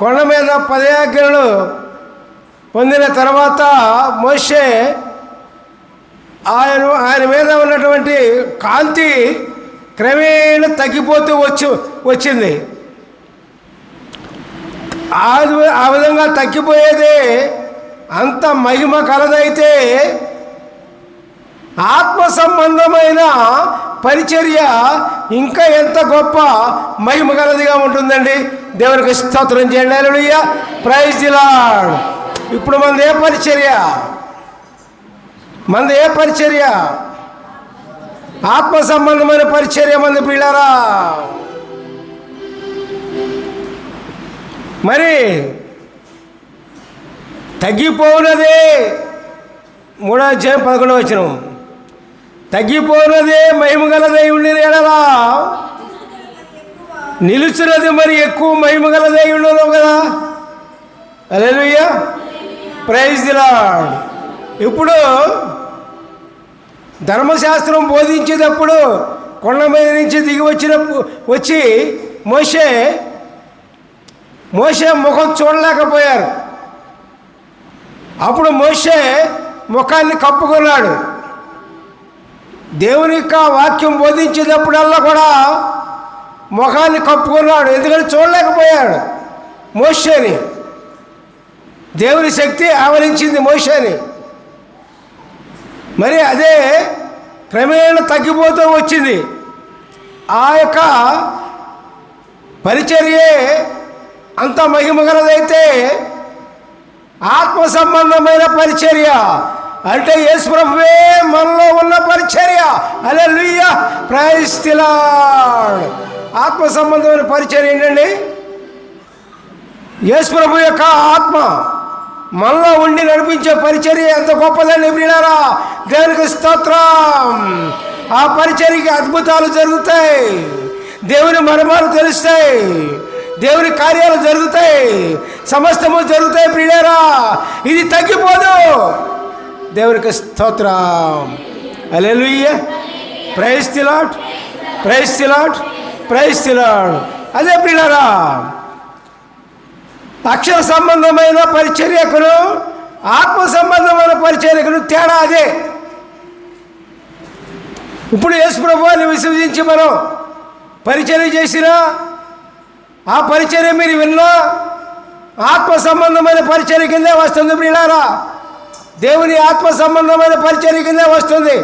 కొండ మీద 10 ఆజ్ఞలు పొందిన తర్వాత మోషే ఆయన మీద ఉన్నటువంటి కాంతి క్రమేణా తగ్గిపోతూ వచ్చింది. ఆ విధంగా తగ్గిపోయేది అంత మహిమ కలదైతే ఆత్మ సంబంధమైన పరిచర్య ఇంకా ఎంత గొప్ప మహిమ కలదిగా ఉంటుందండి. దేవునికి స్తోత్రం చేయండి. హల్లెలూయా, ప్రైజ్ ది లార్డ్. ఇప్పుడు మనది ఏ పరిచర్య? ఆత్మ సంబంధమైన పరిచర్య మంది పిల్లరా. మరి తగ్గిపోయినదే 3వ అధ్యాయం 11వ వచనం, తగ్గిపోయినదే మహిమ గలదై ఉండేది ఎడలా నిలుచున్నది మరి ఎక్కువ మహిమ గలదై ఉండదు కదా. హల్లెలూయా, ప్రైజ్ ది లార్డ్. ఇప్పుడు ధర్మశాస్త్రం బోధించేటప్పుడు కొండ మీద నుంచి దిగి వచ్చి మోషే ముఖం చూడలేకపోయారు. అప్పుడు మోషే ముఖాన్ని కప్పుకున్నాడు. దేవుని యొక్క వాక్యం బోధించేటప్పుడల్లా కూడా ముఖాన్ని కప్పుకున్నాడు, ఎందుకంటే చూడలేకపోయాడు మోషేని. దేవుని శక్తి ఆవరించింది మోషేని. మరి అదే క్రమేణా తగ్గిపోతూ వచ్చింది. ఆ యొక్క పరిచర్యే అంత మహిమగలదైతే ఆత్మ సంబంధమైన పరిచర్య అంటే యేసు ప్రభువే మనలో ఉన్న పరిచర్య. హల్లెలూయా, ప్రైజ్ ది లార్డ్. ఆత్మ సంబంధమైన పరిచర్య ఏంటండి? యేసు ప్రభు యొక్క ఆత్మ మనలో ఉండి నడిపించే పరిచర్య ఎంత గొప్పదని ప్రియులారా, దేవునికి స్తోత్రం. ఆ పరిచర్యకి అద్భుతాలు జరుగుతాయి, దేవుని మర్మాలు తెలుస్తాయి, దేవుని కార్యాలు జరుగుతాయి, సమస్తము జరుగుతాయి ప్రియులారా. ఇది తగ్గిపోదు. దేవునికి స్తోత్రం. Hallelujah, praise the lord, praise the lord, praise the lord. అదే ప్రియులారా, అక్షర సంబంధమైన పరిచర్యకును ఆత్మ సంబంధమైన పరిచర్యకును తేడా అదే. ఇప్పుడు యేసు ప్రభువుని విశ్వసించి మనం పరిచర్య చేసినా, ఆ పరిచర్య మీరు విన్నా ఆత్మ సంబంధమైన పరిచర్య కిందే వస్తుంది ప్రియులారా. దేవుని ఆత్మ సంబంధమైన పరిచర్య కిందే వస్తుంది.